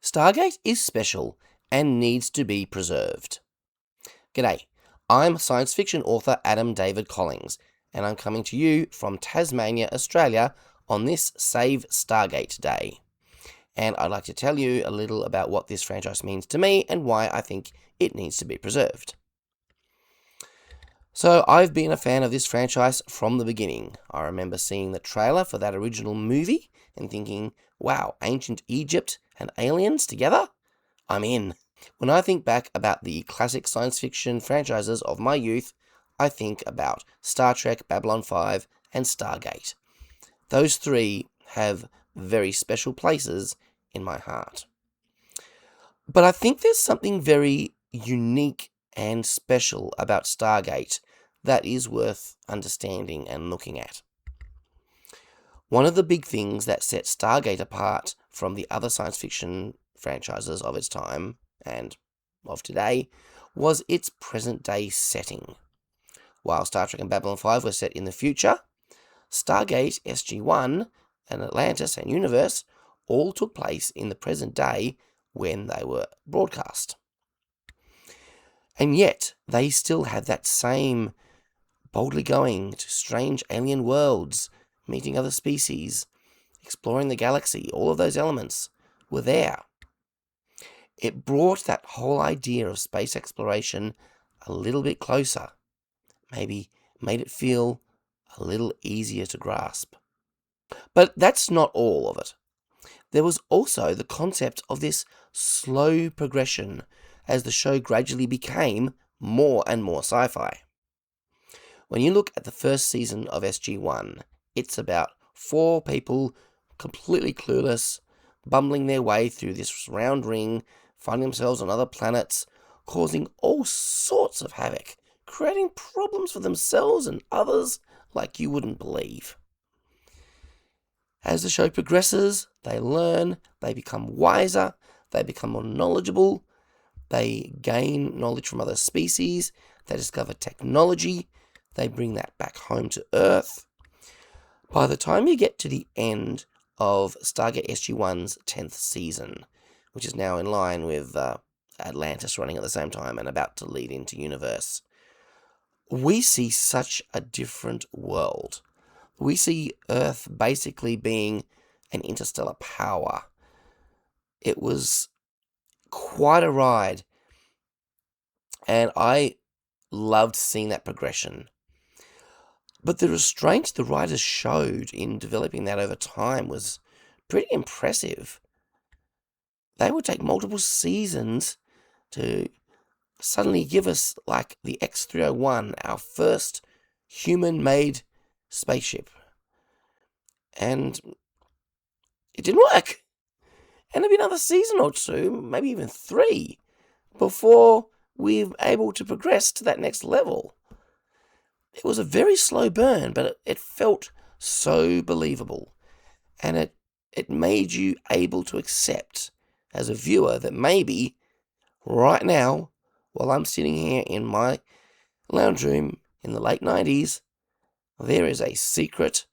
Stargate is special and needs to be preserved. G'day, I'm science fiction author Adam David Collings, and I'm coming to you from Tasmania, Australia on this Save Stargate Day. And I'd like to tell you a little about what this franchise means to me and why I think it needs to be preserved. So I've been a fan of this franchise from the beginning. I remember seeing the trailer for that original movie and thinking, wow, ancient Egypt and aliens together? I'm in. When I think back about the classic science fiction franchises of my youth, I think about Star Trek, Babylon 5, and Stargate. Those three have very special places in my heart. But I think there's something very unique and special about Stargate that is worth understanding and looking at. One of the big things that set Stargate apart from the other science fiction franchises of its time and of today was its present-day setting. While Star Trek and Babylon 5 were set in the future, Stargate, SG-1, and Atlantis and Universe all took place in the present day when they were broadcast. And yet, they still had that same boldly going to strange alien worlds, meeting other species, exploring the galaxy. All of those elements were there. It brought that whole idea of space exploration a little bit closer, maybe made it feel a little easier to grasp. But that's not all of it. There was also the concept of this slow progression as the show gradually became more and more sci-fi. When you look at the first season of SG-1, it's about 4 people completely clueless, bumbling their way through this round ring, finding themselves on other planets, causing all sorts of havoc, creating problems for themselves and others like you wouldn't believe. As the show progresses, they learn, they become wiser, they become more knowledgeable, they gain knowledge from other species, they discover technology, they bring that back home to Earth. By the time you get to the end of Stargate SG-1's 10th season, which is now in line with Atlantis running at the same time and about to lead into Universe, we see such a different world. We see Earth basically being an interstellar power. It was quite a ride, and I loved seeing that progression. But the restraint the writers showed in developing that over time was pretty impressive. They would take multiple seasons to suddenly give us, like, the X-301, our first human-made spaceship. And it didn't work. And there'd be another season or 2, maybe even 3, before we were able to progress to that next level. It was a very slow burn, but it felt so believable. And it made you able to accept, as a viewer, that maybe right now, while I'm sitting here in my lounge room in the late 90s, there is a secret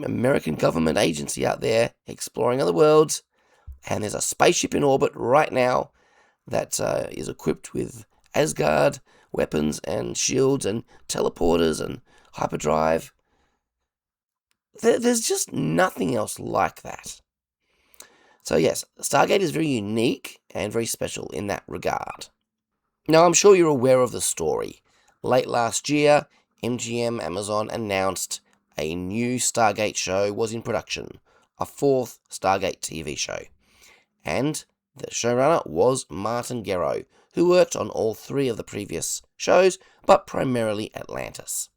American government agency out there exploring other worlds, and there's a spaceship in orbit right now that is equipped with Asgard weapons and shields and teleporters and hyperdrive. There's just nothing else like that. So yes, Stargate is very unique and very special in that regard. Now, I'm sure you're aware of the story. Late last year, MGM Amazon announced a new Stargate show was in production, a 4th Stargate TV show. And the showrunner was Martin Gero, who worked on all 3 of the previous shows, but primarily Atlantis.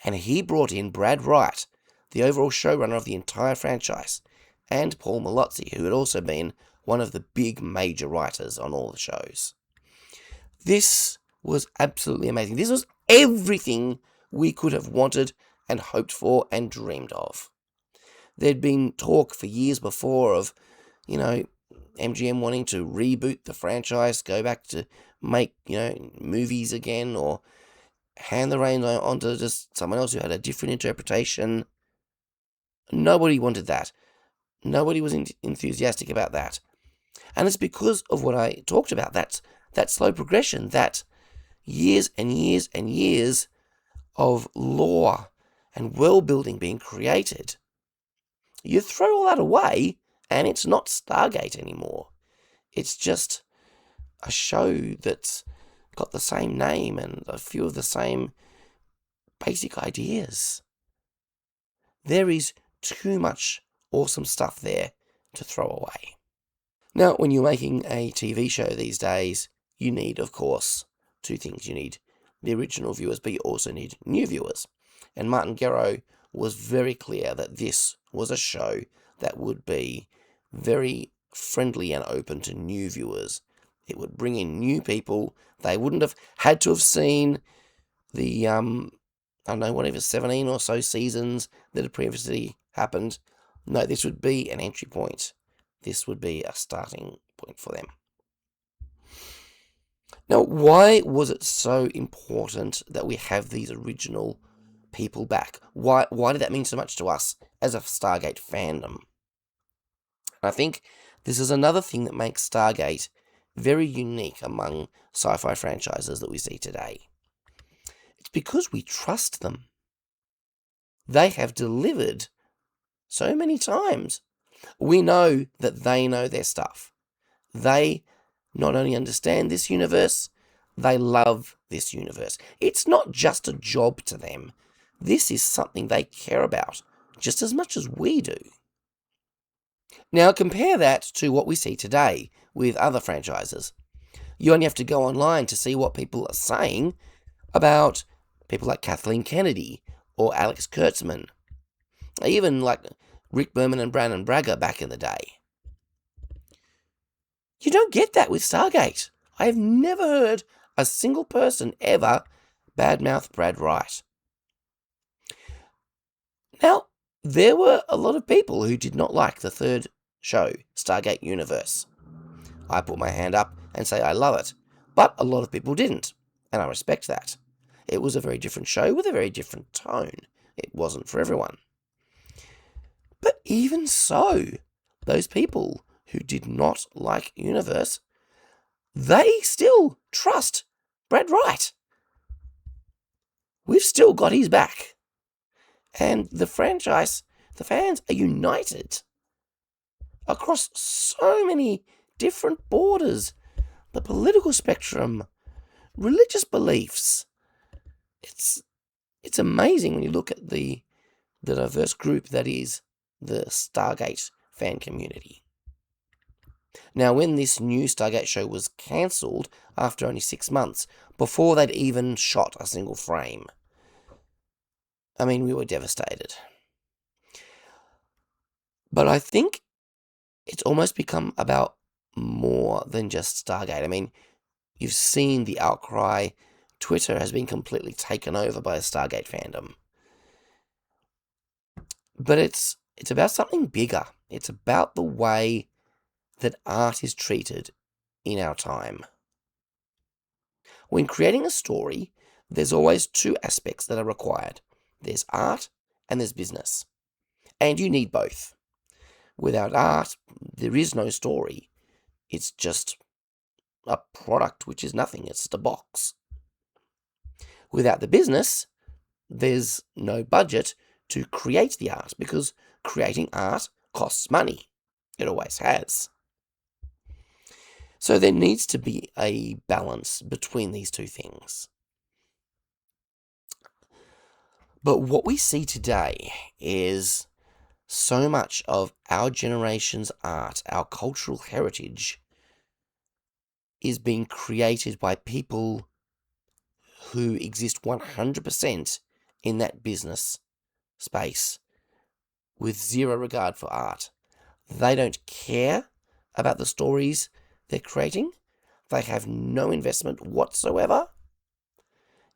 And he brought in Brad Wright, the overall showrunner of the entire franchise, and Paul Malozzi, who had also been one of the big major writers on all the shows. This was absolutely amazing. This was everything we could have wanted and hoped for and dreamed of. There'd been talk for years before of, MGM wanting to reboot the franchise, go back to make, movies again, or hand the reins on to just someone else who had a different interpretation. Nobody wanted that. Nobody was enthusiastic about that. And it's because of what I talked about, that slow progression, that years and years and years of lore and world building being created. You throw all that away, and it's not Stargate anymore. It's just a show that's got the same name and a few of the same basic ideas. There is too much awesome stuff there to throw away. Now, when you're making a TV show these days, you need, of course, two things. You need the original viewers, but you also need new viewers. And Martin Gero was very clear that this was a show that would be very friendly and open to new viewers. It would bring in new people. They wouldn't have had to have seen the, I don't know, whatever, 17 or so seasons that had previously happened. No, this would be an entry point. This would be a starting point for them. Now, why was it so important that we have these original people back? Why did that mean so much to us as a Stargate fandom? I think this is another thing that makes Stargate very unique among sci-fi franchises that we see today. It's because we trust them. They have delivered so many times. We know that they know their stuff. They not only understand this universe, they love this universe. It's not just a job to them. This is something they care about just as much as we do. Now compare that to what we see today with other franchises. You only have to go online to see what people are saying about people like Kathleen Kennedy or Alex Kurtzman, even like Rick Berman and Brandon Braga back in the day. You don't get that with Stargate. I have never heard a single person ever badmouth Brad Wright. Now, there were a lot of people who did not like the third show, Stargate Universe. I put my hand up and say I love it, but a lot of people didn't, and I respect that. It was a very different show with a very different tone. It wasn't for everyone. But even so, those people who did not like Universe, they still trust Brad Wright. We've still got his back. And the franchise, the fans are united across so many different borders, the political spectrum, religious beliefs. It's amazing when you look at the diverse group that is the Stargate fan community. Now, when this new Stargate show was cancelled after only 6 months, before they'd even shot a single frame, I mean, we were devastated. But I think it's almost become about more than just Stargate. I mean, you've seen the outcry. Twitter has been completely taken over by the Stargate fandom. But it's about something bigger. It's about the way that art is treated in our time. When creating a story, there's always two aspects that are required. There's art and there's business. And you need both. Without art, there is no story. It's just a product which is nothing. It's just a box. Without the business, there's no budget to create the art, because creating art costs money. It always has. So there needs to be a balance between these two things. But what we see today is so much of our generation's art, our cultural heritage, is being created by people who exist 100% in that business space with zero regard for art. They don't care about the stories they're creating. They have no investment whatsoever.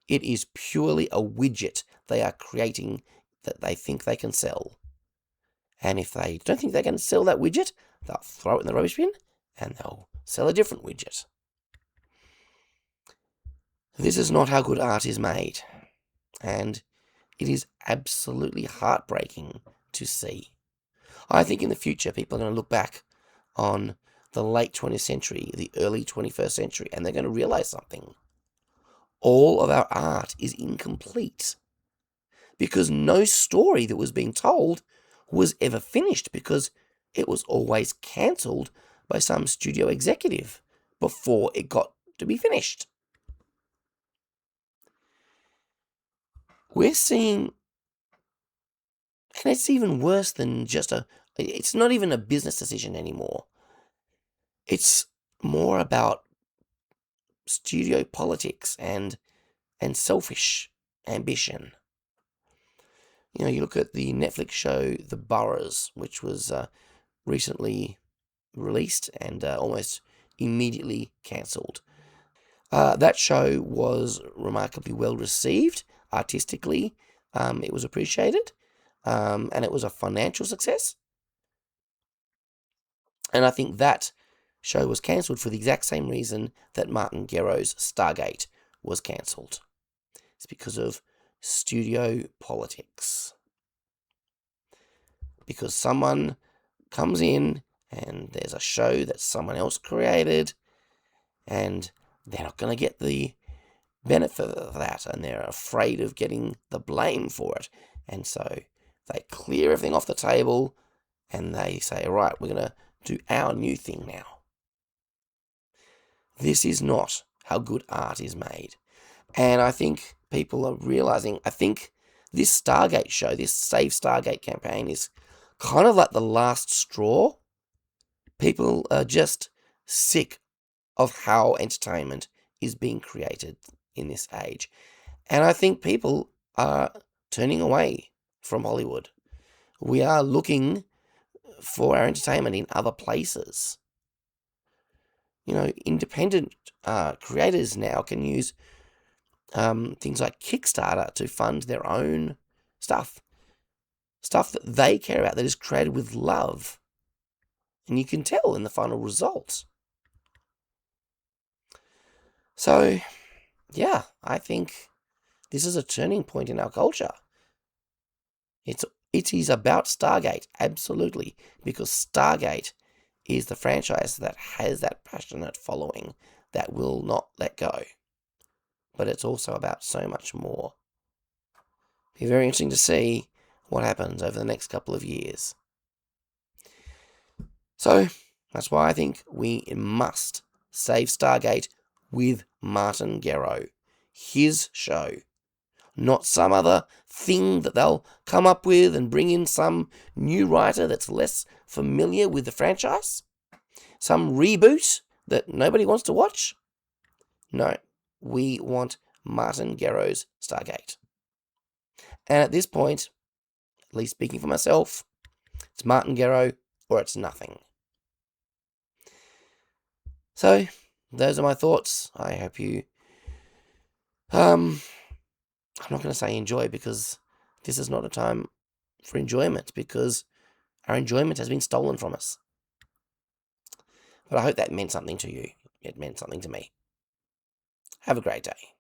It is purely a widget they are creating that they think they can sell. And if they don't think they can sell that widget, they'll throw it in the rubbish bin and they'll sell a different widget. This is not how good art is made. And it is absolutely heartbreaking to see. I think in the future, people are going to look back on the late 20th century, the early 21st century, and they're going to realize something. All of our art is incomplete because no story that was being told was ever finished because it was always cancelled by some studio executive before it got to be finished. We're seeing, and it's even worse than it's not even a business decision anymore. It's more about studio politics and selfish ambition. You look at the Netflix show The Boroughs, which was recently released and almost immediately cancelled. That show was remarkably well received artistically. It was appreciated, and it was a financial success. And I think that show was cancelled for the exact same reason that Martin Gero's Stargate was cancelled. It's because of studio politics. Because someone comes in and there's a show that someone else created, and they're not going to get the benefit of that, and they're afraid of getting the blame for it. And so they clear everything off the table and they say, right, we're going to do our new thing now. This is not how good art is made. And I think people are realizing, I think this Stargate show, this Save Stargate campaign is kind of like the last straw. People are just sick of how entertainment is being created in this age. And I think people are turning away from Hollywood. We are looking for our entertainment in other places. Independent creators now can use things like Kickstarter to fund their own stuff that they care about, that is created with love. And you can tell in the final results. So, yeah, I think this is a turning point in our culture. It is about Stargate, absolutely, because Stargate is the franchise that has that passionate following that will not let go. But it's also about so much more. It'll be very interesting to see what happens over the next couple of years. So, that's why I think we must save Stargate with Martin Gero. His show. Not some other thing that they'll come up with and bring in some new writer that's less familiar with the franchise. Some reboot that nobody wants to watch. No, we want Martin Gero's Stargate. And at this point, at least speaking for myself, it's Martin Gero or it's nothing. So, those are my thoughts. I hope you... I'm not going to say enjoy, because this is not a time for enjoyment, because our enjoyment has been stolen from us. But I hope that meant something to you. It meant something to me. Have a great day.